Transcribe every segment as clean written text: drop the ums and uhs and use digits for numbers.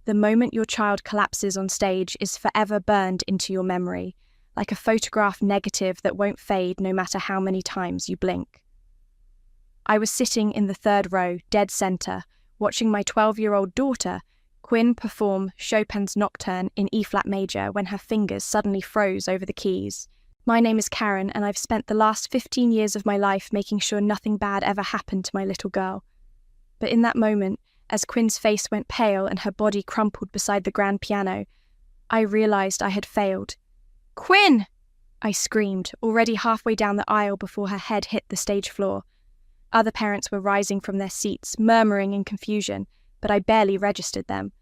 The moment your child collapses on stage is forever burned into your memory, like a photograph negative that won't fade no matter how many times you blink. I was sitting in the third row, dead center, watching my 12-year-old daughter, Quinn, perform Chopin's Nocturne in E-flat major when her fingers suddenly froze over the keys. My name is Karen, and I've spent the last 15 years of my life making sure nothing bad ever happened to my little girl. But in that moment, as Quinn's face went pale and her body crumpled beside the grand piano, I realized I had failed. "Quinn!" I screamed, already halfway down the aisle before her head hit the stage floor. Other parents were rising from their seats, murmuring in confusion, but I barely registered them.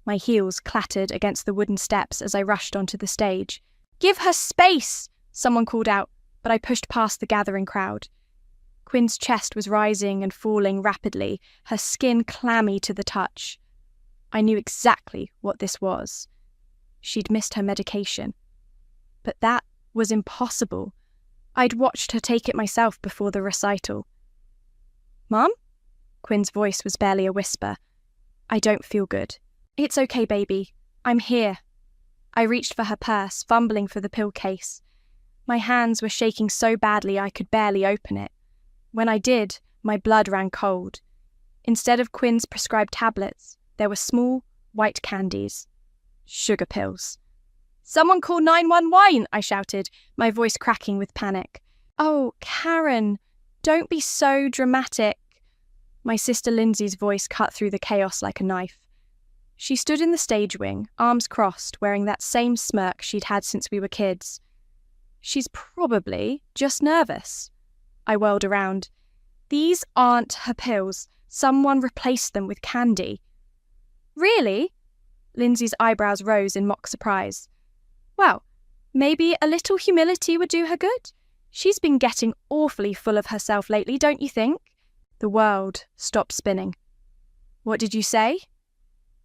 My heels clattered against the wooden steps as I rushed onto the stage. "Give her space!" someone called out, but I pushed past the gathering crowd. Quinn's chest was rising and falling rapidly, her skin clammy to the touch. I knew exactly what this was. She'd missed her medication. But that was impossible. I'd watched her take it myself before the recital. "Mom?" Quinn's voice was barely a whisper. "I don't feel good." "It's okay, baby. I'm here." I reached for her purse, fumbling for the pill case. My hands were shaking so badly I could barely open it. When I did, my blood ran cold. Instead of Quinn's prescribed tablets, there were small, white candies. Sugar pills. "Someone call 911!" I shouted, my voice cracking with panic. "Oh, Karen, don't be so dramatic." My sister Lindsay's voice cut through the chaos like a knife. She stood in the stage wing, arms crossed, wearing that same smirk she'd had since we were kids. "She's probably just nervous." I whirled around. "These aren't her pills. Someone replaced them with candy." "Really?" Lindsay's eyebrows rose in mock surprise. "Well, maybe a little humility would do her good. She's been getting awfully full of herself lately, don't you think?" The world stopped spinning. "What did you say?"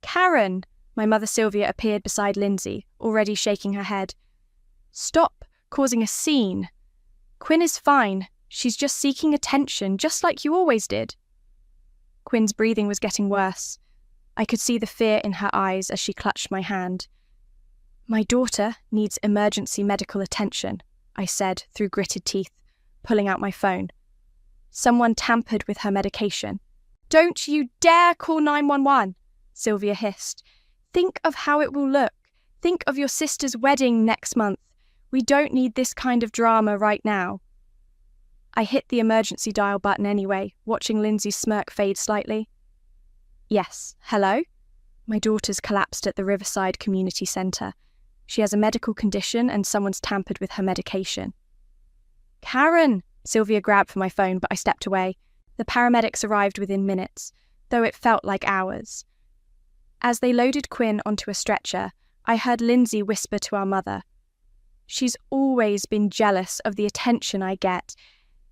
"Karen!" My mother Sylvia appeared beside Lindsay, already shaking her head. "Stop causing a scene. Quinn is fine. She's just seeking attention, just like you always did." Quinn's breathing was getting worse. I could see the fear in her eyes as she clutched my hand. "My daughter needs emergency medical attention," I said through gritted teeth, pulling out my phone. "Someone tampered with her medication." "Don't you dare call 911, Sylvia hissed. "Think of how it will look. Think of your sister's wedding next month. We don't need this kind of drama right now." I hit the emergency dial button anyway, watching Lindsay's smirk fade slightly. "Yes, hello?" "My daughter's collapsed at the Riverside Community Centre. She has a medical condition and someone's tampered with her medication." "Karen!" Sylvia grabbed for my phone, but I stepped away. The paramedics arrived within minutes, though it felt like hours. As they loaded Quinn onto a stretcher, I heard Lindsay whisper to our mother, "She's always been jealous of the attention I get.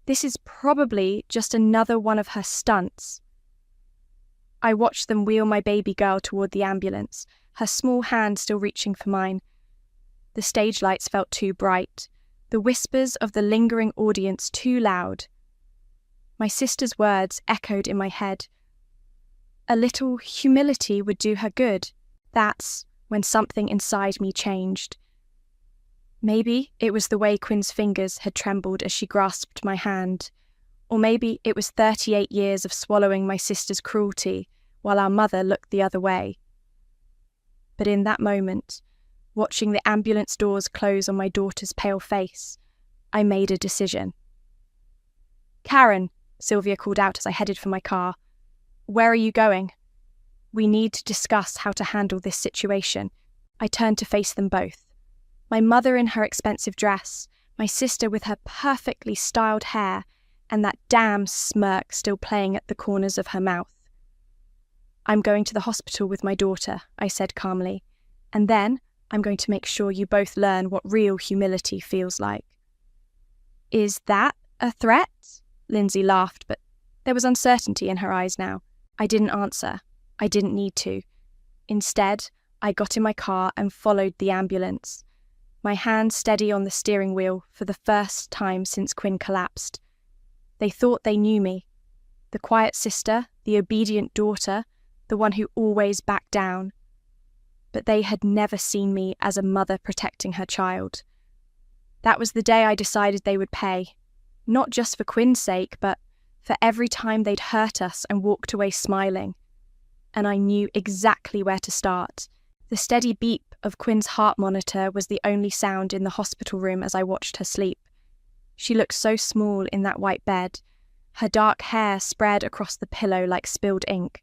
This is probably just another one of her stunts." I watched them wheel my baby girl toward the ambulance, her small hand still reaching for mine. The stage lights felt too bright, the whispers of the lingering audience too loud. My sister's words echoed in my head. A little humility would do her good. That's when something inside me changed. Maybe it was the way Quinn's fingers had trembled as she grasped my hand, or maybe it was 38 years of swallowing my sister's cruelty while our mother looked the other way. But in that moment, watching the ambulance doors close on my daughter's pale face, I made a decision. "Karen," Sylvia called out as I headed for my car. "Where are you going?" "We need to discuss how to handle this situation." I turned to face them both. My mother in her expensive dress, my sister with her perfectly styled hair, and that damn smirk still playing at the corners of her mouth. "I'm going to the hospital with my daughter," I said calmly, "and then I'm going to make sure you both learn what real humility feels like." "Is that a threat?" Lindsay laughed, but there was uncertainty in her eyes now. I didn't answer. I didn't need to. Instead, I got in my car and followed the ambulance, my hand steady on the steering wheel for the first time since Quinn collapsed. They thought they knew me. The quiet sister, the obedient daughter, the one who always backed down. but they had never seen me as a mother protecting her child. That was the day I decided they would pay, not just for Quinn's sake, but for every time they'd hurt us and walked away smiling. And I knew exactly where to start. The steady beep of Quinn's heart monitor was the only sound in the hospital room as I watched her sleep. She looked so small in that white bed, her dark hair spread across the pillow like spilled ink.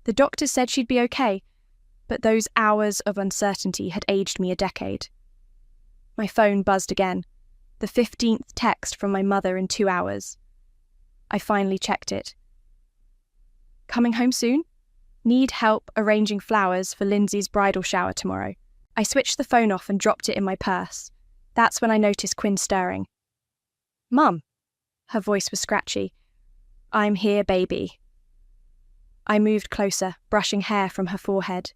The doctor said she'd be okay, but those hours of uncertainty had aged me a decade. My phone buzzed again, the 15th text from my mother in 2 hours. I finally checked it. Coming home soon? Need help arranging flowers for Lindsay's bridal shower tomorrow. I switched the phone off and dropped it in my purse. That's when I noticed Quinn stirring. Mum. Her voice was scratchy. I'm here, baby. I moved closer, brushing hair from her forehead.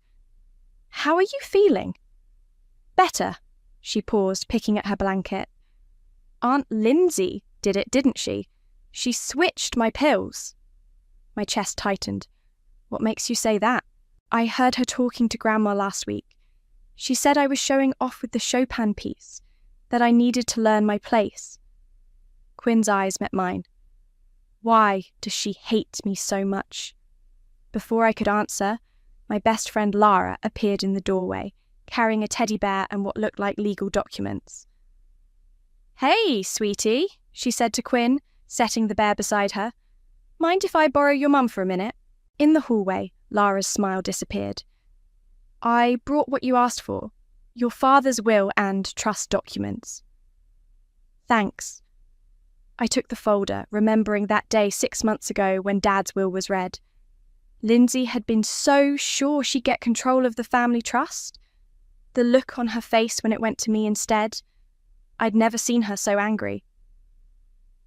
How are you feeling? Better. She paused, picking at her blanket. Aunt Lindsay did it, didn't she? She switched my pills. My chest tightened. What makes you say that? I heard her talking to Grandma last week. She said I was showing off with the Chopin piece, that I needed to learn my place. Quinn's eyes met mine. Why does she hate me so much? Before I could answer, my best friend Lara appeared in the doorway, carrying a teddy bear and what looked like legal documents. Hey, sweetie, she said to Quinn, setting the bear beside her. Mind if I borrow your mum for a minute? In the hallway, Lara's smile disappeared. I brought what you asked for, your father's will and trust documents. Thanks. I took the folder, remembering that day 6 months ago when Dad's will was read. Lindsay had been so sure she'd get control of the family trust. The look on her face when it went to me instead. I'd never seen her so angry.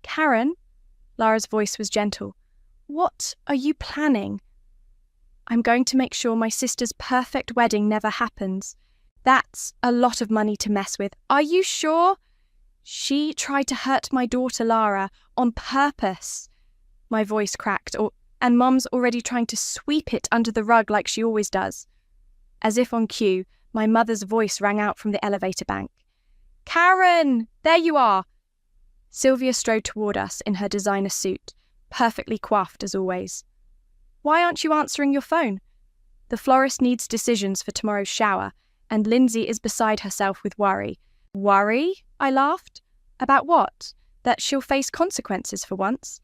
Karen, Lara's voice was gentle. What are you planning? I'm going to make sure my sister's perfect wedding never happens. That's a lot of money to mess with. Are you sure? She tried to hurt my daughter Lara on purpose. My voice cracked, and Mum's already trying to sweep it under the rug like she always does. As if on cue, my mother's voice rang out from the elevator bank. Karen, there you are. Sylvia strode toward us in her designer suit, perfectly coiffed as always. Why aren't you answering your phone? The florist needs decisions for tomorrow's shower, and Lindsay is beside herself with worry. Worry? I laughed. About what? That she'll face consequences for once?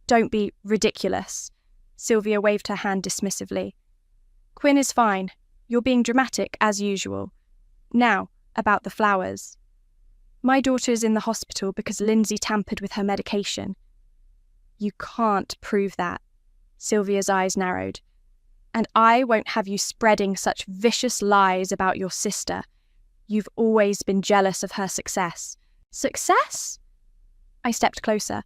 Don't be ridiculous. Sylvia waved her hand dismissively. Quinn is fine. You're being dramatic as usual. Now, about the flowers. My daughter is in the hospital because Lindsay tampered with her medication. You can't prove that. Sylvia's eyes narrowed. And I won't have you spreading such vicious lies about your sister. You've always been jealous of her success. Success? I stepped closer.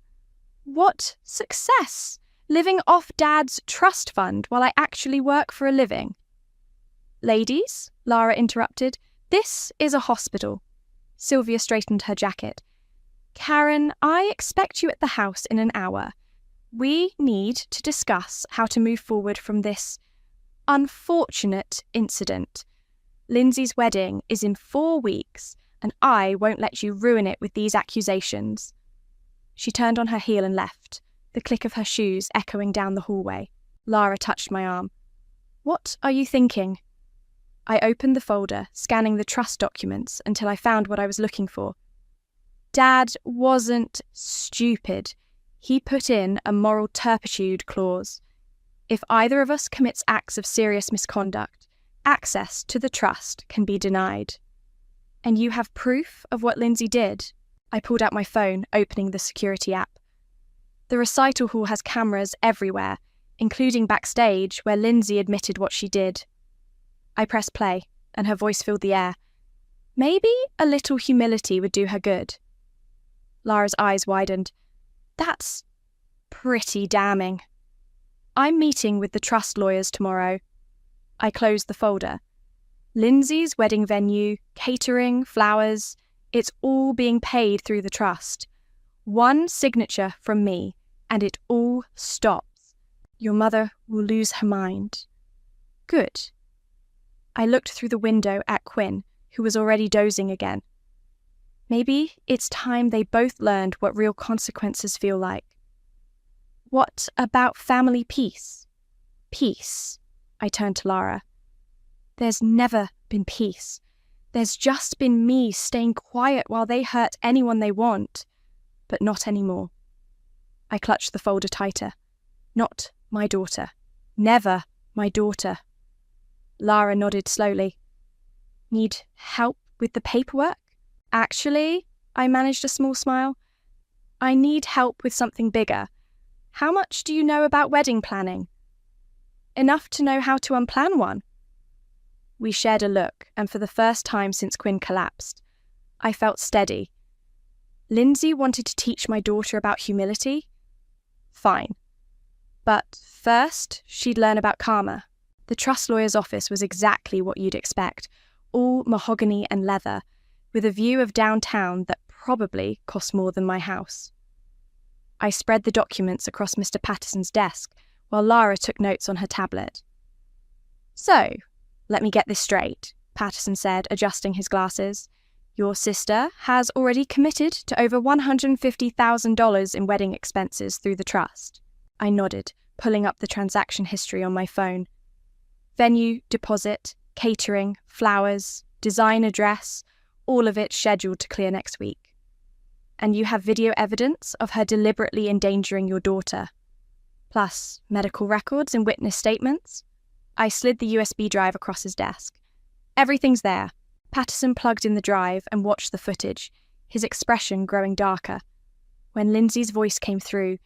What success? Living off Dad's trust fund while I actually work for a living. Ladies, Lara interrupted, this is a hospital. Sylvia straightened her jacket. Karen, I expect you at the house in an hour. We need to discuss how to move forward from this unfortunate incident. Lindsay's wedding is in 4 weeks, and I won't let you ruin it with these accusations. She turned on her heel and left, the click of her shoes echoing down the hallway. Lara touched my arm. What are you thinking? I opened the folder, scanning the trust documents until I found what I was looking for. Dad wasn't stupid. He put in a moral turpitude clause. If either of us commits acts of serious misconduct, access to the trust can be denied. And you have proof of what Lindsay did? I pulled out my phone, opening the security app. The recital hall has cameras everywhere, including backstage where Lindsay admitted what she did. I pressed play, and her voice filled the air. Maybe a little humility would do her good. Lara's eyes widened. That's pretty damning. I'm meeting with the trust lawyers tomorrow. I closed the folder. Lindsay's wedding venue, catering, flowers, it's all being paid through the trust. One signature from me, and it all stops. Your mother will lose her mind. Good. I looked through the window at Quinn, who was already dozing again. Maybe it's time they both learned what real consequences feel like. What about family peace? Peace. I turned to Lara. There's never been peace. There's just been me staying quiet while they hurt anyone they want. But not anymore. I clutched the folder tighter. Not my daughter. Never my daughter. Lara nodded slowly. Need help with the paperwork? Actually, I managed a small smile. I need help with something bigger. How much do you know about wedding planning? Enough to know how to unplan one. We shared a look, and for the first time since Quinn collapsed, I felt steady. Lindsay wanted to teach my daughter about humility? Fine. But first, she'd learn about karma. The trust lawyer's office was exactly what you'd expect, all mahogany and leather, with a view of downtown that probably cost more than my house. I spread the documents across Mr. Patterson's desk, while Lara took notes on her tablet. So, let me get this straight, Patterson said, adjusting his glasses. Your sister has already committed to over $150,000 in wedding expenses through the trust. I nodded, pulling up the transaction history on my phone. Venue, deposit, catering, flowers, designer dress, all of it scheduled to clear next week. And you have video evidence of her deliberately endangering your daughter. Plus medical records and witness statements. I slid the USB drive across his desk. Everything's there. Patterson plugged in the drive and watched the footage, his expression growing darker. When Lindsay's voice came through,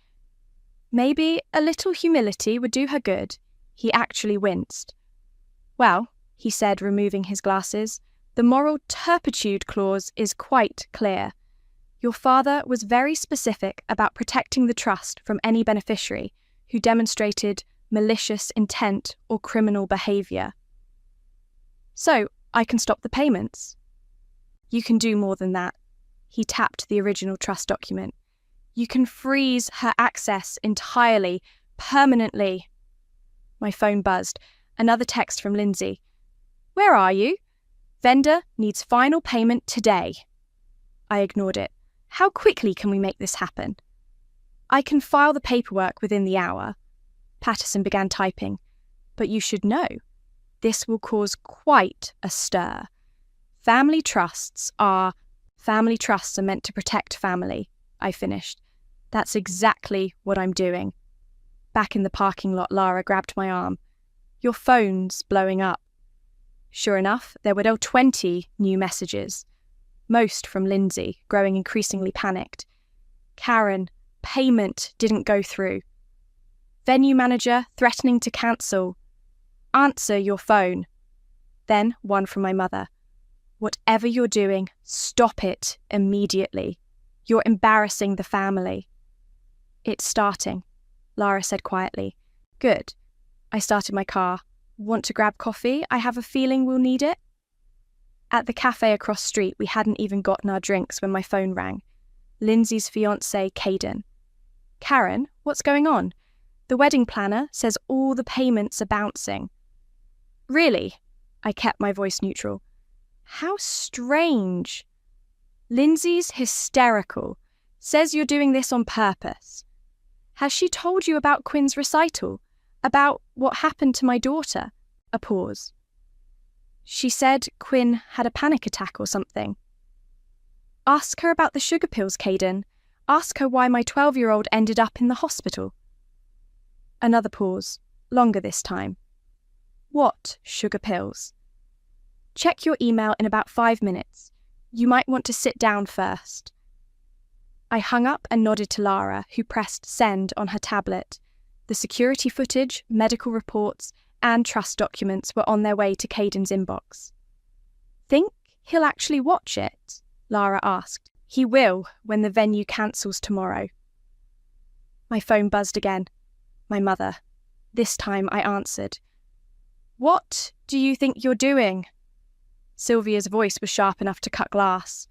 maybe a little humility would do her good. He actually winced. Well, he said, removing his glasses, the moral turpitude clause is quite clear. Your father was very specific about protecting the trust from any beneficiary who demonstrated malicious intent or criminal behaviour. So, I can stop the payments. You can do more than that. He tapped the original trust document. You can freeze her access entirely, permanently. My phone buzzed. Another text from Lindsay. Where are you? Vendor needs final payment today. I ignored it. How quickly can we make this happen? I can file the paperwork within the hour. Patterson began typing. But you should know, this will cause quite a stir. Family trusts are meant to protect family, I finished. That's exactly what I'm doing. Back in the parking lot, Lara grabbed my arm. Your phone's blowing up. Sure enough, there were 20 new messages. Most from Lindsay, growing increasingly panicked. Karen, payment didn't go through. Venue manager threatening to cancel. Answer your phone. Then one from my mother. Whatever you're doing, stop it immediately. You're embarrassing the family. It's starting, Lara said quietly. Good. I started my car. Want to grab coffee? I have a feeling we'll need it. At the cafe across street, we hadn't even gotten our drinks when my phone rang. Lindsay's fiancé, Caden. Karen, what's going on? The wedding planner says all the payments are bouncing. Really? I kept my voice neutral. How strange. Lindsay's hysterical. Says you're doing this on purpose. Has she told you about Quinn's recital? About what happened to my daughter? A pause. She said Quinn had a panic attack or something. Ask her about the sugar pills, Caden. Ask her why my 12-year-old ended up in the hospital. Another pause, longer this time. What sugar pills? Check your email in about 5 minutes. You might want to sit down first. I hung up and nodded to Lara, who pressed send on her tablet. The security footage, medical reports, and trust documents were on their way to Caden's inbox. Think he'll actually watch it? Lara asked. He will when the venue cancels tomorrow. My phone buzzed again. My mother. This time I answered. What do you think you're doing? Sylvia's voice was sharp enough to cut glass.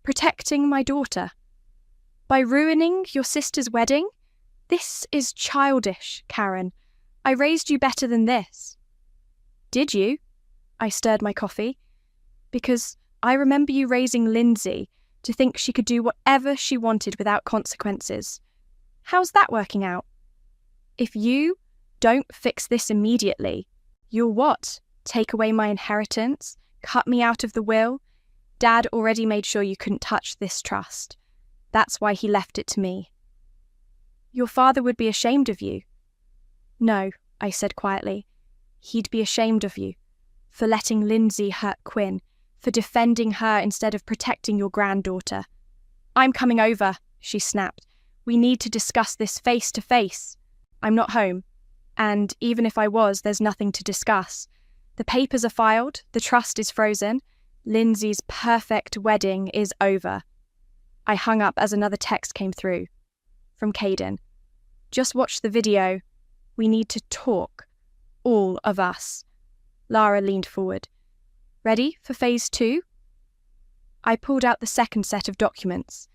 Protecting my daughter. By ruining your sister's wedding? This is childish, Karen. I raised you better than this. Did you? I stirred my coffee. Because I remember you raising Lindsay to think she could do whatever she wanted without consequences. How's that working out? If you don't fix this immediately, you'll what? Take away my inheritance? Cut me out of the will? Dad already made sure you couldn't touch this trust. That's why he left it to me. Your father would be ashamed of you. No, I said quietly. He'd be ashamed of you for letting Lindsay hurt Quinn, for defending her instead of protecting your granddaughter. I'm coming over, she snapped. We need to discuss this face to face. I'm not home, and even if I was, there's nothing to discuss. The papers are filed, the trust is frozen, Lindsay's perfect wedding is over. I hung up as another text came through. From Caden. Just watch the video. We need to talk. All of us. Lara leaned forward. Ready for phase 2? I pulled out the second set of documents.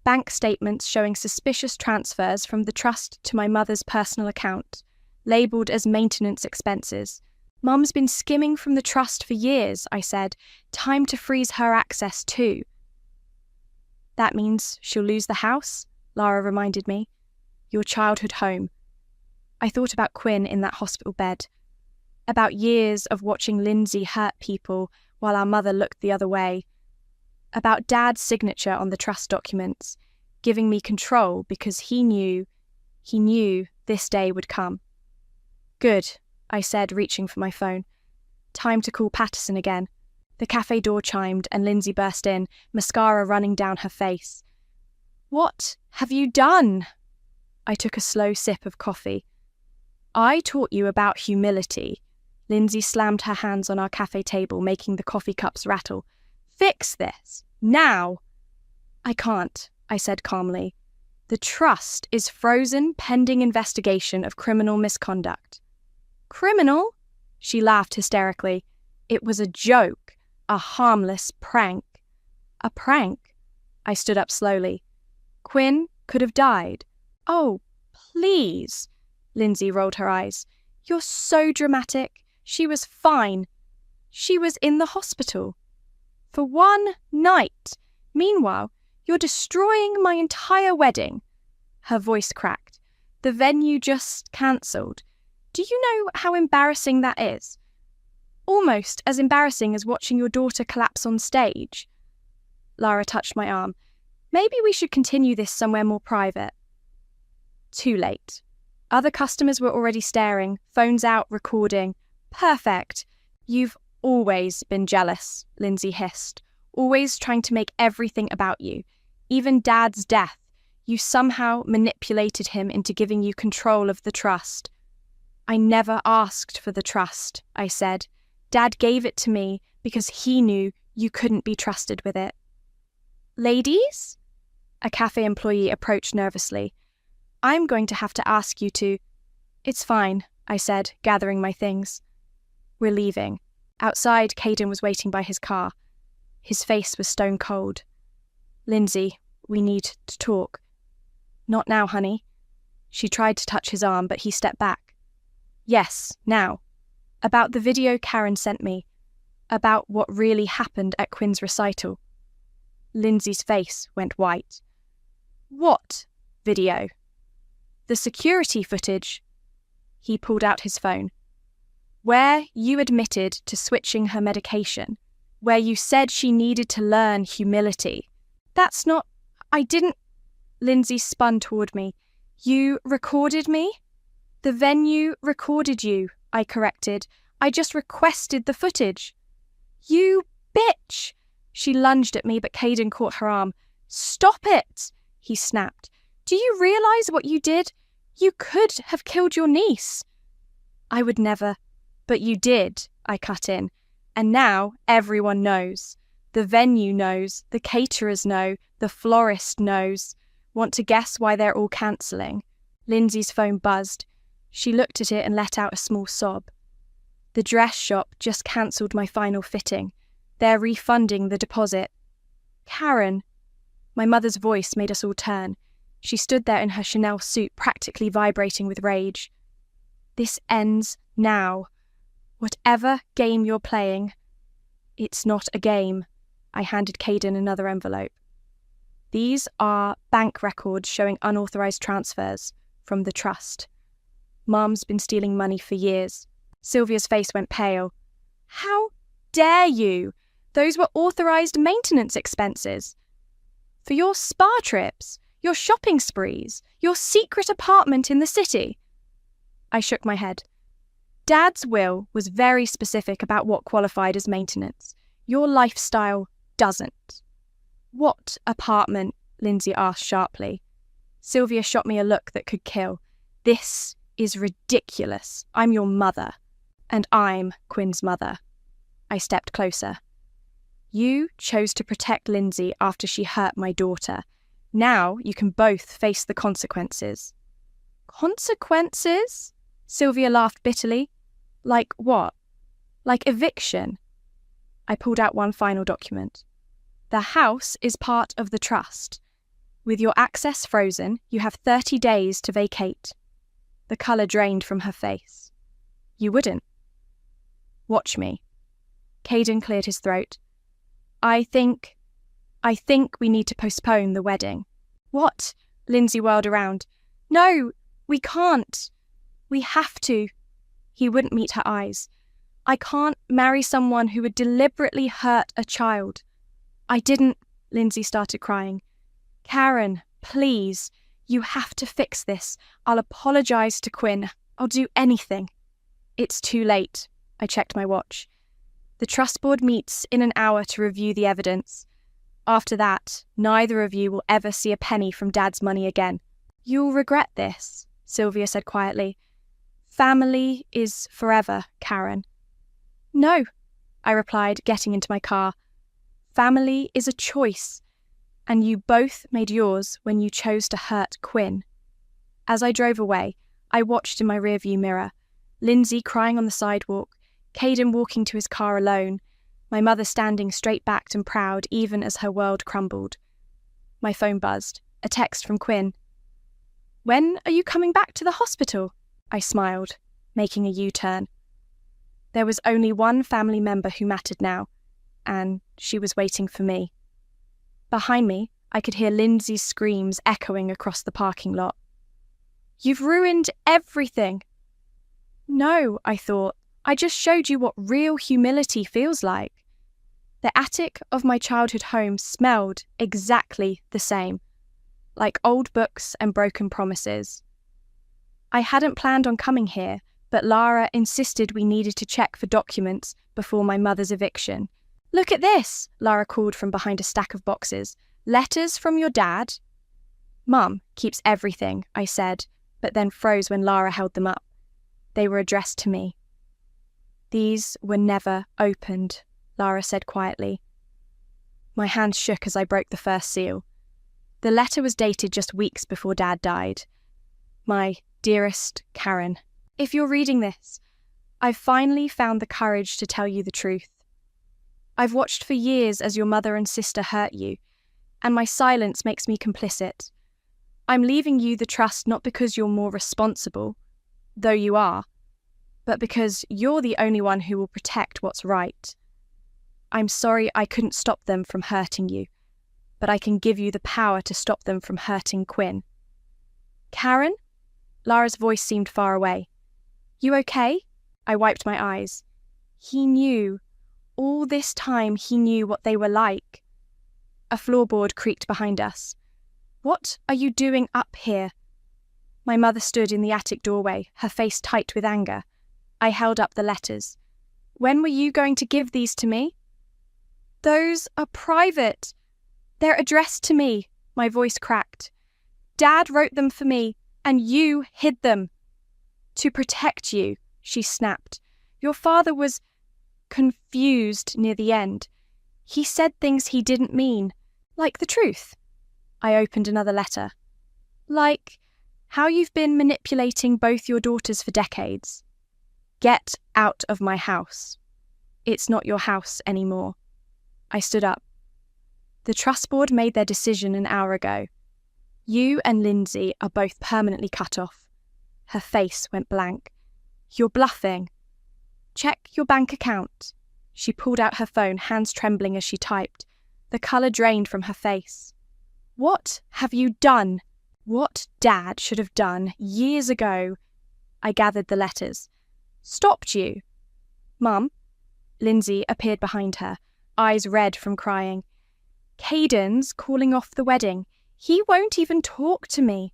Bank statements showing suspicious transfers from the trust to my mother's personal account, labelled as maintenance expenses. Mum's been skimming from the trust for years, I said. Time to freeze her access too. That means she'll lose the house, Lara reminded me. Your childhood home. I thought about Quinn in that hospital bed. About years of watching Lindsay hurt people while our mother looked the other way. About Dad's signature on the trust documents, giving me control because he knew this day would come. Good, I said, reaching for my phone. Time to call Patterson again. The cafe door chimed and Lindsay burst in, mascara running down her face. What have you done? I took a slow sip of coffee. I taught you about humility. Lindsay slammed her hands on our cafe table, making the coffee cups rattle. Fix this, now! I can't, I said calmly. The trust is frozen pending investigation of criminal misconduct. Criminal? She laughed hysterically. It was a joke, a harmless prank. A prank? I stood up slowly. Quinn could have died. Oh, please. Lindsay rolled her eyes. You're so dramatic. She was fine. She was in the hospital. For one night. Meanwhile, you're destroying my entire wedding. Her voice cracked. The venue just cancelled. Do you know how embarrassing that is? Almost as embarrassing as watching your daughter collapse on stage. Lara touched my arm. Maybe we should continue this somewhere more private. Too late. Other customers were already staring, phones out, recording. Perfect. You've always been jealous, Lindsay hissed. Always trying to make everything about you. Even Dad's death. You somehow manipulated him into giving you control of the trust. I never asked for the trust, I said. Dad gave it to me because he knew you couldn't be trusted with it. Ladies? A cafe employee approached nervously. I'm going to have to ask you to... It's fine, I said, gathering my things. We're leaving. Outside, Caden was waiting by his car. His face was stone cold. Lindsay, we need to talk. Not now, honey. She tried to touch his arm, but he stepped back. Yes, now. About the video Karen sent me. About what really happened at Quinn's recital. Lindsay's face went white. What video? The security footage. He pulled out his phone. Where you admitted to switching her medication. Where you said she needed to learn humility. That's not... I didn't... Lindsay spun toward me. You recorded me? The venue recorded you, I corrected. I just requested the footage. You bitch! She lunged at me, but Caden caught her arm. Stop it! He snapped. Do you realise what you did? You could have killed your niece. I would never. But you did, I cut in. And now everyone knows. The venue knows, the caterers know, the florist knows. Want to guess why they're all cancelling? Lindsay's phone buzzed. She looked at it and let out a small sob. The dress shop just cancelled my final fitting. They're refunding the deposit. Karen. My mother's voice made us all turn. She stood there in her Chanel suit, practically vibrating with rage. This ends now. Whatever game you're playing, it's not a game. I handed Caden another envelope. These are bank records showing unauthorized transfers from the trust. Mum's been stealing money for years. Sylvia's face went pale. How dare you? Those were authorized maintenance expenses. For your spa trips, your shopping sprees, your secret apartment in the city. I shook my head. Dad's will was very specific about what qualified as maintenance. Your lifestyle doesn't. What apartment? Lindsay asked sharply. Sylvia shot me a look that could kill. This is ridiculous. I'm your mother. And I'm Quinn's mother. I stepped closer. You chose to protect Lindsay after she hurt my daughter. Now you can both face the consequences. Consequences? Sylvia laughed bitterly. Like what? Like eviction. I pulled out one final document. The house is part of the trust. With your access frozen, you have 30 days to vacate. The colour drained from her face. You wouldn't. Watch me. Caden cleared his throat. I think we need to postpone the wedding. What? Lindsay whirled around. No, we can't. We have to. He wouldn't meet her eyes. I can't marry someone who would deliberately hurt a child. I didn't. Lindsay started crying. Karen, please. You have to fix this. I'll apologise to Quinn. I'll do anything. It's too late. I checked my watch. The trust board meets in an hour to review the evidence. After that, neither of you will ever see a penny from Dad's money again. You'll regret this, Sylvia said quietly. Family is forever, Karen. No, I replied, getting into my car. Family is a choice, and you both made yours when you chose to hurt Quinn. As I drove away, I watched in my rearview mirror. Lindsay crying on the sidewalk, Caden walking to his car alone, my mother standing straight-backed and proud even as her world crumbled. My phone buzzed. A text from Quinn. When are you coming back to the hospital? I smiled, making a U-turn. There was only one family member who mattered now, and she was waiting for me. Behind me, I could hear Lindsay's screams echoing across the parking lot. You've ruined everything. No, I thought. I just showed you what real humility feels like. The attic of my childhood home smelled exactly the same, like old books and broken promises. I hadn't planned on coming here, but Lara insisted we needed to check for documents before my mother's eviction. Look at this, Lara called from behind a stack of boxes. Letters from your dad? Mum keeps everything, I said, but then froze when Lara held them up. They were addressed to me. These were never opened, Lara said quietly. My hands shook as I broke the first seal. The letter was dated just weeks before Dad died. My dearest Karen, if you're reading this, I've finally found the courage to tell you the truth. I've watched for years as your mother and sister hurt you, and my silence makes me complicit. I'm leaving you the trust not because you're more responsible, though you are, but because you're the only one who will protect what's right. I'm sorry I couldn't stop them from hurting you, but I can give you the power to stop them from hurting Quinn. Karen? Lara's voice seemed far away. You okay? I wiped my eyes. He knew. All this time he knew what they were like. A floorboard creaked behind us. What are you doing up here? My mother stood in the attic doorway, her face tight with anger. I held up the letters. When were you going to give these to me? Those are private. They're addressed to me, my voice cracked. Dad wrote them for me, and you hid them. To protect you, she snapped. Your father was confused near the end. He said things he didn't mean, like the truth. I opened another letter. Like how you've been manipulating both your daughters for decades. Get out of my house. It's not your house anymore. I stood up. The trust board made their decision an hour ago. You and Lindsay are both permanently cut off. Her face went blank. You're bluffing. Check your bank account. She pulled out her phone, hands trembling as she typed. The colour drained from her face. What have you done? What Dad should have done years ago. I gathered the letters. Stopped you. Mum. Lindsay appeared behind her, eyes red from crying. Caden's calling off the wedding. He won't even talk to me.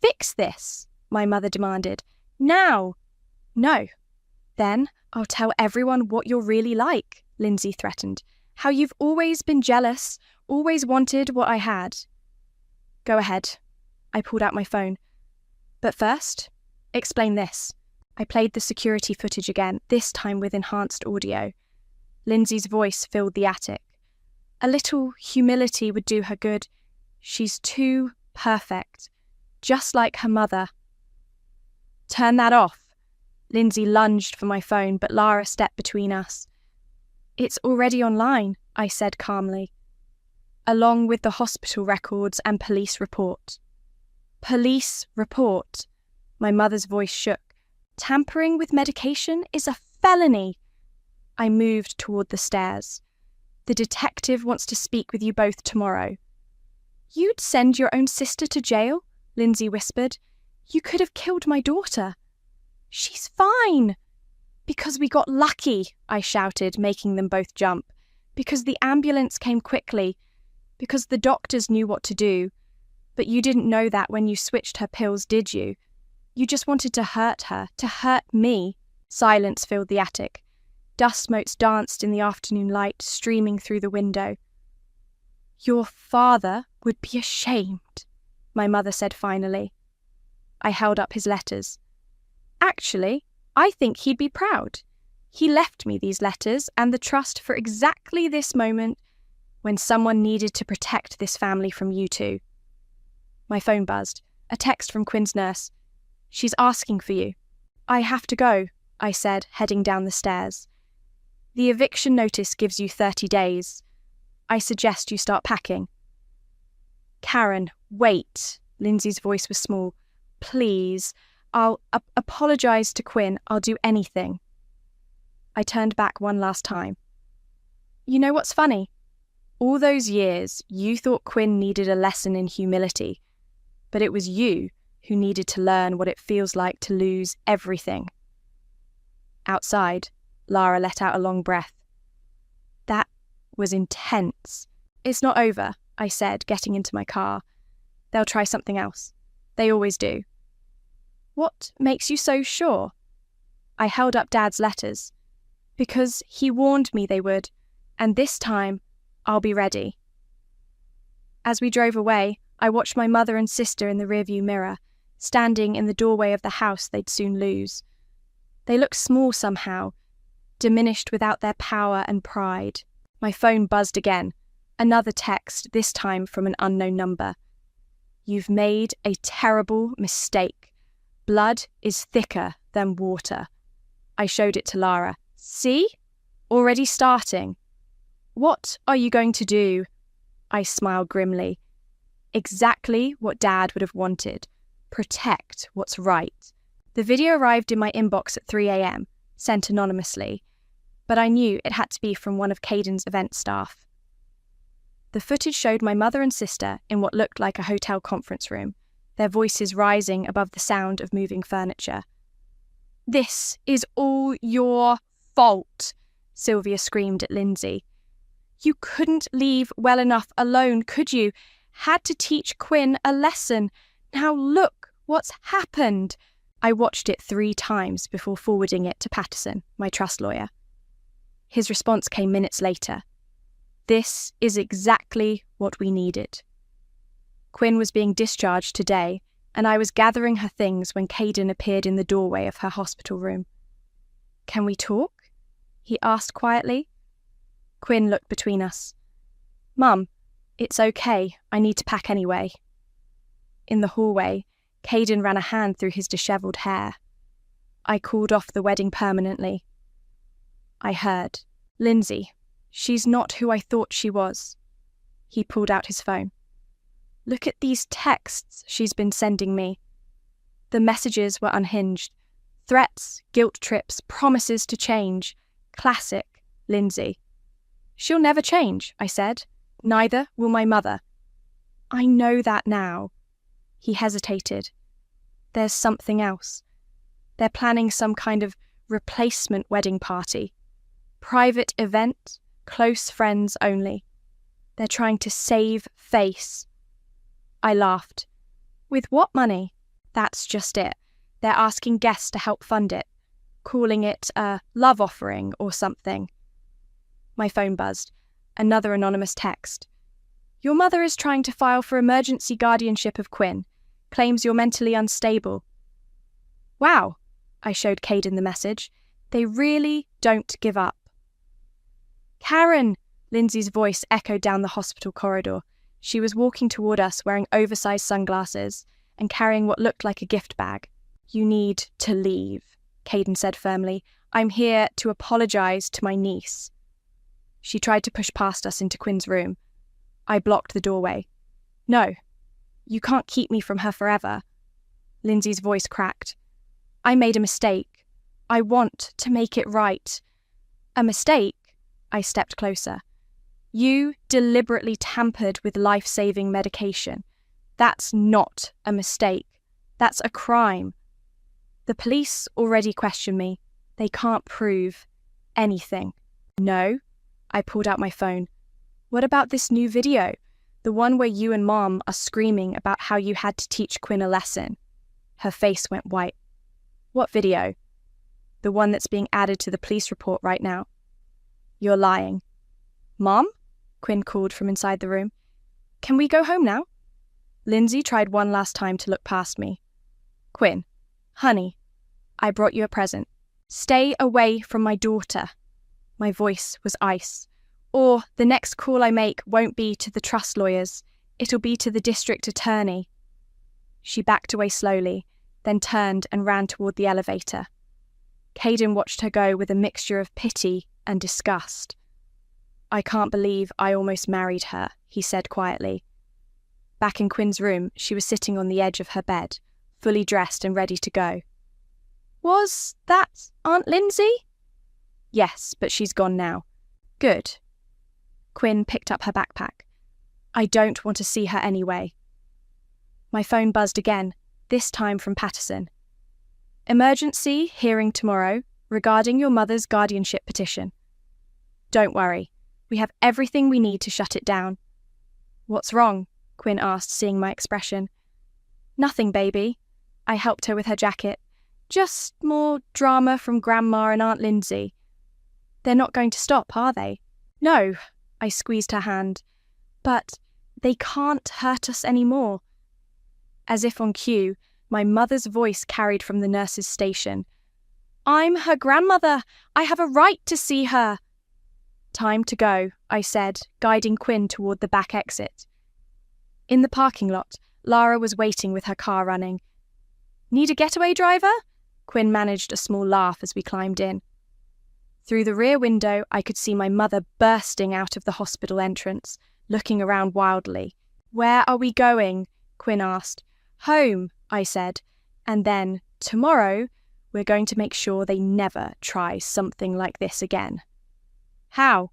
Fix this, my mother demanded. Now. No. Then I'll tell everyone what you're really like, Lindsay threatened. How you've always been jealous, always wanted what I had. Go ahead. I pulled out my phone. But first, explain this. I played the security footage again, this time with enhanced audio. Lindsay's voice filled the attic. A little humility would do her good. She's too perfect, just like her mother. Turn that off. Lindsay lunged for my phone, but Lara stepped between us. It's already online, I said calmly, along with the hospital records and police report. Police report. My mother's voice shook. Tampering with medication is a felony. I moved toward the stairs. The detective wants to speak with you both tomorrow. You'd send your own sister to jail? Lindsay whispered. You could have killed my daughter. She's fine. Because we got lucky, I shouted, making them both jump. Because the ambulance came quickly. Because the doctors knew what to do. But you didn't know that when you switched her pills, did you? You just wanted to hurt her, to hurt me. Silence filled the attic. Dust motes danced in the afternoon light, streaming through the window. Your father would be ashamed, my mother said finally. I held up his letters. Actually, I think he'd be proud. He left me these letters and the trust for exactly this moment when someone needed to protect this family from you two. My phone buzzed. A text from Quinn's nurse. She's asking for you. I have to go, I said, heading down the stairs. The eviction notice gives you 30 days. I suggest you start packing. Karen, wait. Lindsay's voice was small. Please. I'll apologise to Quinn. I'll do anything. I turned back one last time. You know what's funny? All those years, you thought Quinn needed a lesson in humility, but it was you who needed to learn what it feels like to lose everything. Outside, Lara let out a long breath. That was intense. It's not over, I said, getting into my car. They'll try something else. They always do. What makes you so sure? I held up Dad's letters. Because he warned me they would, and this time, I'll be ready. As we drove away, I watched my mother and sister in the rearview mirror, standing in the doorway of the house they'd soon lose. They looked small somehow, diminished without their power and pride. My phone buzzed again. Another text, this time from an unknown number. You've made a terrible mistake. Blood is thicker than water. I showed it to Lara. See? Already starting. What are you going to do? I smiled grimly. Exactly what Dad would have wanted. Protect what's right. The video arrived in my inbox at 3 a.m, sent anonymously, but I knew it had to be from one of Caden's event staff. The footage showed my mother and sister in what looked like a hotel conference room, their voices rising above the sound of moving furniture. This is all your fault, Sylvia screamed at Lindsay. You couldn't leave well enough alone, could you? Had to teach Quinn a lesson. Now look what's happened. I watched it 3 times before forwarding it to Patterson, my trust lawyer. His response came minutes later. This is exactly what we needed. Quinn was being discharged today, and I was gathering her things when Caden appeared in the doorway of her hospital room. Can we talk? He asked quietly. Quinn looked between us. Mum, it's okay. I need to pack anyway. In the hallway, Caden ran a hand through his dishevelled hair. I called off the wedding permanently. I heard, Lindsay, she's not who I thought she was. He pulled out his phone. Look at these texts she's been sending me. The messages were unhinged, Threats, guilt trips, promises to change. Classic Lindsay. She'll never change, I said. Neither will my mother. I know that now. He hesitated. There's something else. They're planning some kind of replacement wedding party. Private event, close friends only. They're trying to save face. I laughed. With what money? That's just it. They're asking guests to help fund it, calling it a love offering or something. My phone buzzed. Another anonymous text. Your mother is trying to file for emergency guardianship of Quinn. Claims you're mentally unstable. Wow, I showed Caden the message. They really don't give up. Karen! Lindsay's voice echoed down the hospital corridor. She was walking toward us wearing oversized sunglasses and carrying what looked like a gift bag. You need to leave, Caden said firmly. I'm here to apologize to my niece. She tried to push past us into Quinn's room. I blocked the doorway. No, you can't keep me from her forever. Lindsay's voice cracked. I made a mistake. I want to make it right. A mistake? I stepped closer. You deliberately tampered with life-saving medication. That's not a mistake. That's a crime. The police already question me. They can't prove anything. No, I pulled out my phone. What about this new video? The one where you and Mom are screaming about how you had to teach Quinn a lesson. Her face went white. What video? The one that's being added to the police report right now. You're lying. Mom? Quinn called from inside the room. Can we go home now? Lindsay tried one last time to look past me. Quinn, honey, I brought you a present. Stay away from my daughter. My voice was ice. Or the next call I make won't be to the trust lawyers. It'll be to the district attorney. She backed away slowly, then turned and ran toward the elevator. Caden watched her go with a mixture of pity and disgust. I can't believe I almost married her, he said quietly. Back in Quinn's room, she was sitting on the edge of her bed, fully dressed and ready to go. Was that Aunt Lindsay? Yes, but she's gone now. Good. Quinn picked up her backpack. I don't want to see her anyway. My phone buzzed again, this time from Patterson. Emergency hearing tomorrow regarding your mother's guardianship petition. Don't worry, we have everything we need to shut it down. What's wrong? Quinn asked, seeing my expression. Nothing, baby. I helped her with her jacket. Just more drama from Grandma and Aunt Lindsay. They're not going to stop, are they? No, I squeezed her hand. But they can't hurt us anymore. As if on cue, my mother's voice carried from the nurse's station. I'm her grandmother. I have a right to see her. Time to go, I said, guiding Quinn toward the back exit. In the parking lot, Lara was waiting with her car running. Need a getaway driver? Quinn managed a small laugh as we climbed in. Through the rear window, I could see my mother bursting out of the hospital entrance, looking around wildly. Where are we going? Quinn asked. Home, I said. And then, tomorrow, we're going to make sure they never try something like this again. How?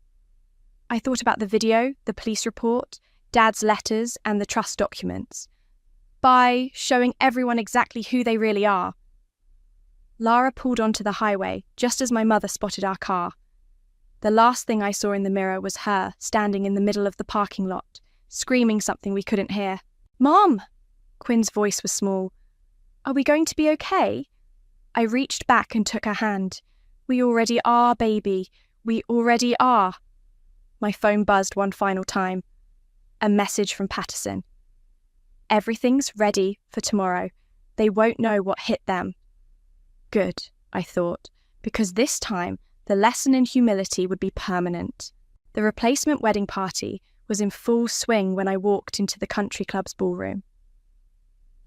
I thought about the video, the police report, Dad's letters, and the trust documents. By showing everyone exactly who they really are. Lara pulled onto the highway just as my mother spotted our car. The last thing I saw in the mirror was her standing in the middle of the parking lot, screaming something we couldn't hear. Mom! Quinn's voice was small. Are we going to be okay? I reached back and took her hand. We already are, baby. We already are. My phone buzzed one final time. A message from Patterson. Everything's ready for tomorrow. They won't know what hit them. Good, I thought, because this time the lesson in humility would be permanent. The replacement wedding party was in full swing when I walked into the country club's ballroom.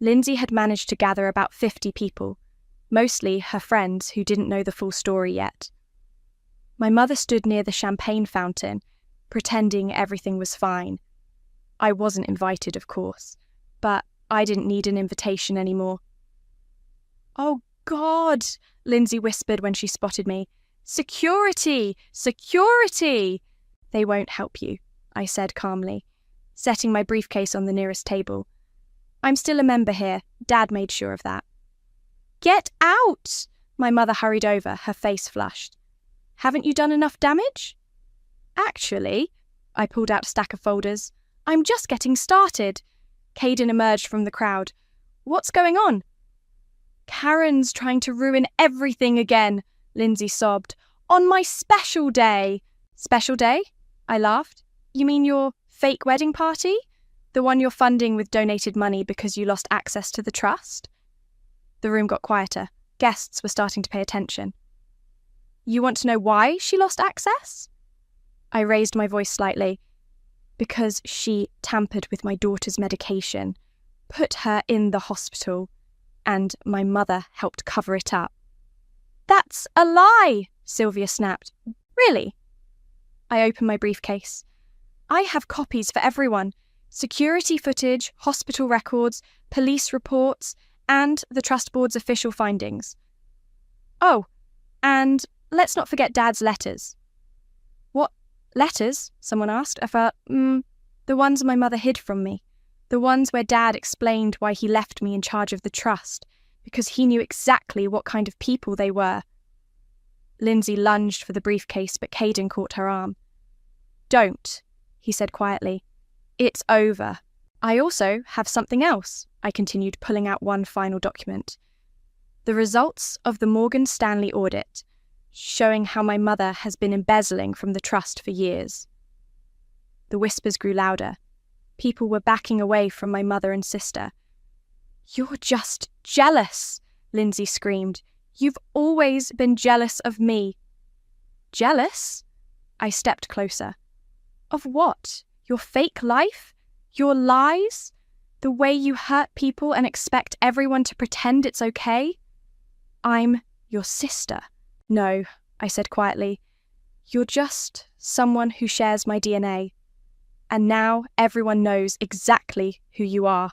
Lindsay had managed to gather about 50 people, mostly her friends who didn't know the full story yet. My mother stood near the champagne fountain, pretending everything was fine. I wasn't invited, of course, but I didn't need an invitation anymore. Oh, God, Lindsay whispered when she spotted me. Security! Security! They won't help you, I said calmly, setting my briefcase on the nearest table. I'm still a member here. Dad made sure of that. Get out! My mother hurried over, her face flushed. Haven't you done enough damage? Actually, I pulled out a stack of folders. I'm just getting started. Caden emerged from the crowd. What's going on? Karen's trying to ruin everything again, Lindsay sobbed. On my special day. Special day? I laughed. You mean your fake wedding party? The one you're funding with donated money because you lost access to the trust? The room got quieter. Guests were starting to pay attention. You want to know why she lost access? I raised my voice slightly. Because she tampered with my daughter's medication, put her in the hospital, and my mother helped cover it up. That's a lie, Sylvia snapped. Really? I opened my briefcase. I have copies for everyone. Security footage, hospital records, police reports, and the Trust Board's official findings. Oh, and let's not forget Dad's letters. What letters? Someone asked. I felt, the ones my mother hid from me. The ones where Dad explained why he left me in charge of the trust, because he knew exactly what kind of people they were. Lindsay lunged for the briefcase, but Caden caught her arm. Don't, he said quietly. It's over. I also have something else, I continued, pulling out one final document. The results of the Morgan Stanley audit, showing how my mother has been embezzling from the trust for years. The whispers grew louder. People were backing away from my mother and sister. You're just jealous, Lindsay screamed. You've always been jealous of me. Jealous? I stepped closer. Of what? Your fake life? Your lies? The way you hurt people and expect everyone to pretend it's okay? I'm your sister. No, I said quietly. You're just someone who shares my DNA. And now everyone knows exactly who you are.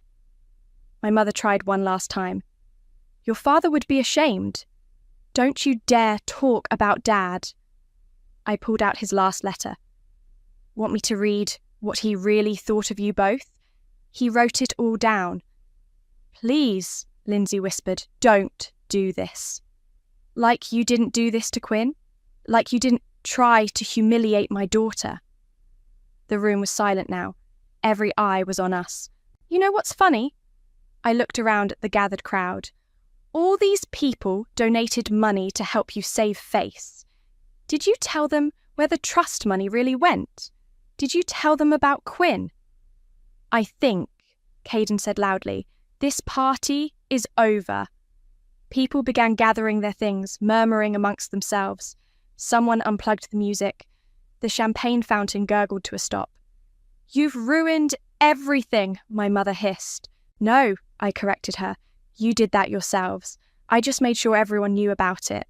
My mother tried one last time. Your father would be ashamed. Don't you dare talk about Dad. I pulled out his last letter. Want me to read what he really thought of you both? He wrote it all down. Please, Lindsay whispered, don't do this. Like you didn't do this to Quinn? Like you didn't try to humiliate my daughter? The room was silent now. Every eye was on us. You know what's funny? I looked around at the gathered crowd. All these people donated money to help you save face. Did you tell them where the trust money really went? Did you tell them about Quinn? I think, Caden said loudly, this party is over. People began gathering their things, murmuring amongst themselves. Someone unplugged the music. The champagne fountain gurgled to a stop. You've ruined everything, my mother hissed. No, I corrected her. You did that yourselves. I just made sure everyone knew about it.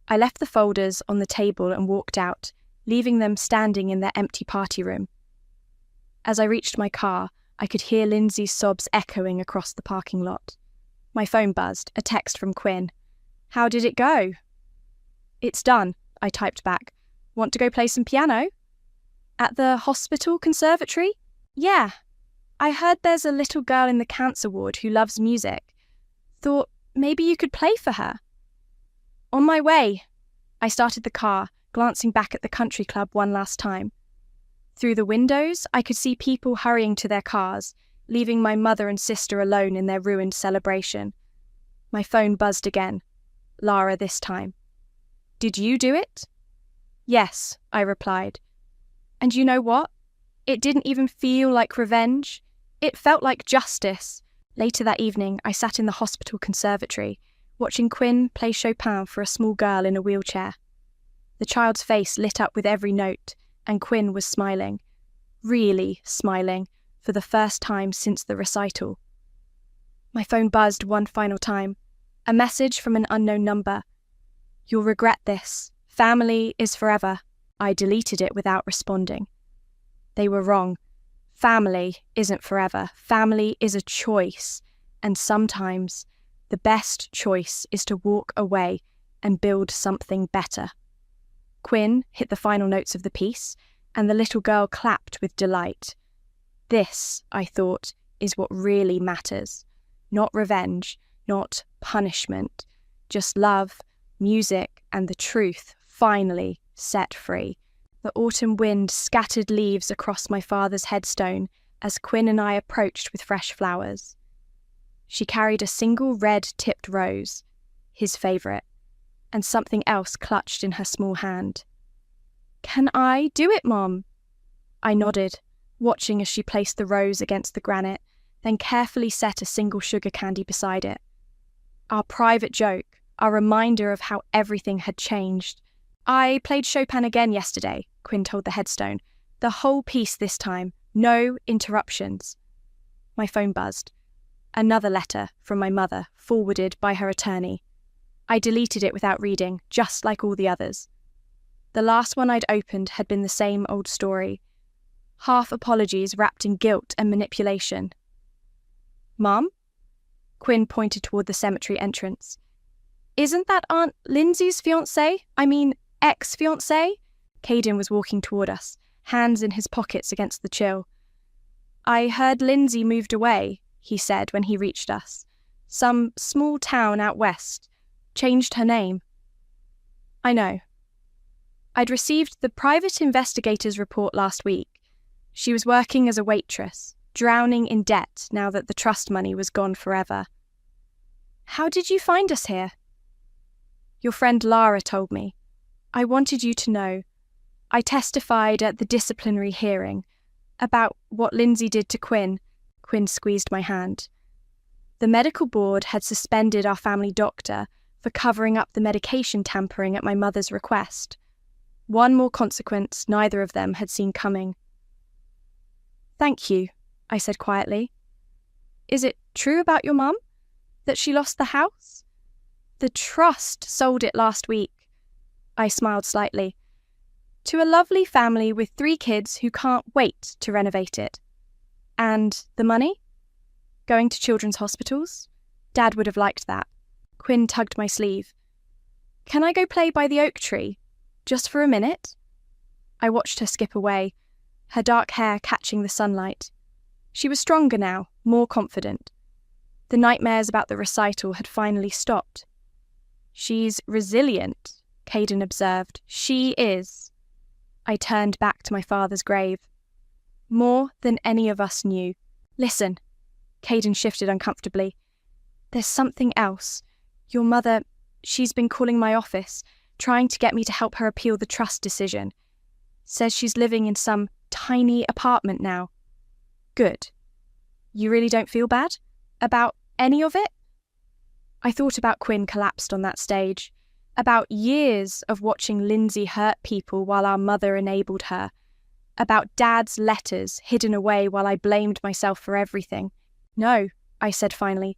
I left the folders on the table and walked out, leaving them standing in their empty party room. As I reached my car, I could hear Lindsay's sobs echoing across the parking lot. My phone buzzed, a text from Quinn. How did it go? It's done, I typed back. Want to go play some piano? At the hospital conservatory? Yeah. I heard there's a little girl in the cancer ward who loves music. Thought maybe you could play for her. On my way. I started the car, glancing back at the country club one last time. Through the windows, I could see people hurrying to their cars, leaving my mother and sister alone in their ruined celebration. My phone buzzed again. Lara this time. Did you do it? Yes, I replied. And you know what? It didn't even feel like revenge. It felt like justice. Later that evening, I sat in the hospital conservatory, watching Quinn play Chopin for a small girl in a wheelchair. The child's face lit up with every note, and Quinn was smiling. Really smiling, for the first time since the recital. My phone buzzed one final time. A message from an unknown number. You'll regret this. Family is forever. I deleted it without responding. They were wrong. Family isn't forever. Family is a choice. And sometimes The best choice is to walk away and build something better. Quinn hit the final notes of the piece, and the little girl clapped with delight. This, I thought, is what really matters. Not revenge, not punishment, just love, music, and the truth finally set free. The autumn wind scattered leaves across my father's headstone as Quinn and I approached with fresh flowers. She carried a single red-tipped rose, his favourite, and something else clutched in her small hand. "Can I do it, Mom?" I nodded, watching as she placed the rose against the granite, then carefully set a single sugar candy beside it. Our private joke, our reminder of how everything had changed. "I played Chopin again yesterday," Quinn told the headstone. "The whole piece this time, no interruptions." My phone buzzed. Another letter from my mother, forwarded by her attorney. I deleted it without reading, just like all the others. The last one I'd opened had been the same old story. Half apologies wrapped in guilt and manipulation. "Mom?" Quinn pointed toward the cemetery entrance. "Isn't that Aunt Lindsay's fiancé? Ex-fiancé?" Caden was walking toward us, hands in his pockets against the chill. "I heard Lindsay moved away," he said when he reached us. "Some small town out west. Changed her name." "I know." I'd received the private investigator's report last week. She was working as a waitress, drowning in debt now that the trust money was gone forever. "How did you find us here?" "Your friend Lara told me. I wanted you to know. I testified at the disciplinary hearing about what Lindsay did to Quinn." Quinn squeezed my hand. "The medical board had suspended our family doctor for covering up the medication tampering at my mother's request. One more consequence neither of them had seen coming." "Thank you," I said quietly. "Is it true about your mum? That she lost the house?" "The trust sold it last week." I smiled slightly. "To a lovely family with 3 kids who can't wait to renovate it." "And the money?" "Going to children's hospitals. Dad would have liked that." Quinn tugged my sleeve. "Can I go play by the oak tree? Just for a minute?" I watched her skip away, her dark hair catching the sunlight. She was stronger now, more confident. The nightmares about the recital had finally stopped. "She's resilient," Caden observed. "She is." I turned back to my father's grave. "More than any of us knew." "Listen." Caden shifted uncomfortably. "There's something else. Your mother, she's been calling my office, trying to get me to help her appeal the trust decision. Says she's living in some tiny apartment now." "Good. You really don't feel bad? About any of it?" I thought about Quinn collapsed on that stage, about years of watching Lindsay hurt people while our mother enabled her, about Dad's letters hidden away while I blamed myself for everything. "No," I said finally.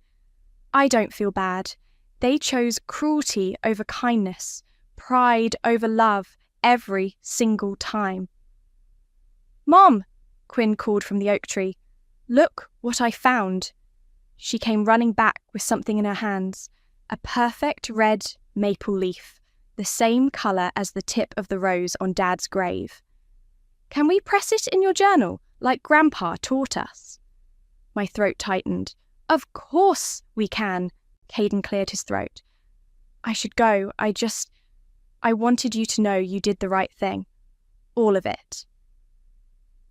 "I don't feel bad. They chose cruelty over kindness, pride over love, every single time." "Mom!" Quinn called from the oak tree. "Look what I found." She came running back with something in her hands, a perfect red maple leaf, the same colour as the tip of the rose on Dad's grave. "Can we press it in your journal, like Grandpa taught us?" My throat tightened. "Of course we can." Caden cleared his throat. "I should go. I wanted you to know you did the right thing. All of it."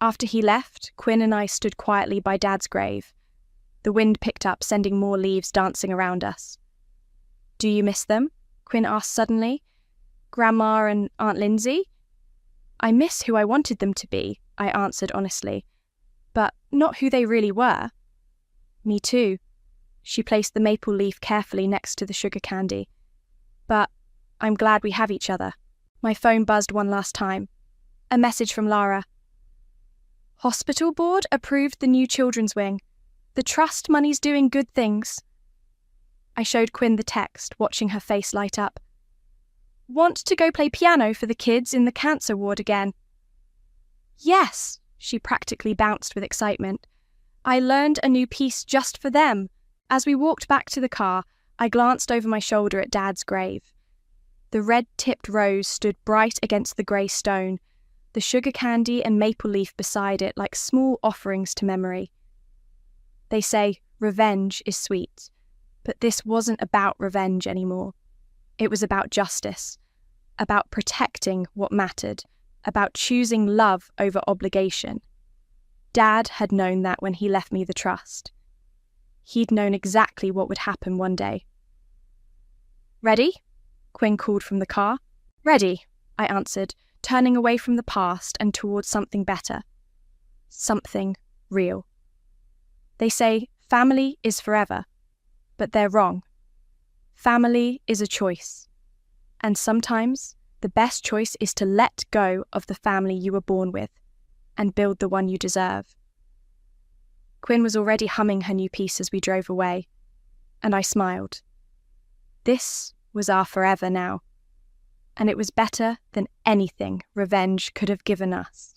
After he left, Quinn and I stood quietly by Dad's grave. The wind picked up, sending more leaves dancing around us. "Do you miss them?" Quinn asked suddenly. "Grandma and Aunt Lindsay?" "I miss who I wanted them to be," I answered honestly, "but not who they really were." "Me too." She placed the maple leaf carefully next to the sugar candy. "But I'm glad we have each other." My phone buzzed one last time. A message from Lara. "Hospital board approved the new children's wing. The trust money's doing good things." I showed Quinn the text, watching her face light up. "Want to go play piano for the kids in the cancer ward again?" "Yes!" She practically bounced with excitement. "I learned a new piece just for them." As we walked back to the car, I glanced over my shoulder at Dad's grave. The red-tipped rose stood bright against the grey stone, the sugar candy and maple leaf beside it like small offerings to memory. They say revenge is sweet, but this wasn't about revenge anymore. It was about justice, about protecting what mattered, about choosing love over obligation. Dad had known that when he left me the trust. He'd known exactly what would happen one day. "Ready?" Quinn called from the car. "Ready," I answered, turning away from the past and towards something better. Something real. They say family is forever, but they're wrong. Family is a choice, and sometimes the best choice is to let go of the family you were born with and build the one you deserve. Quinn was already humming her new piece as we drove away, and I smiled. This was our forever now, and it was better than anything revenge could have given us.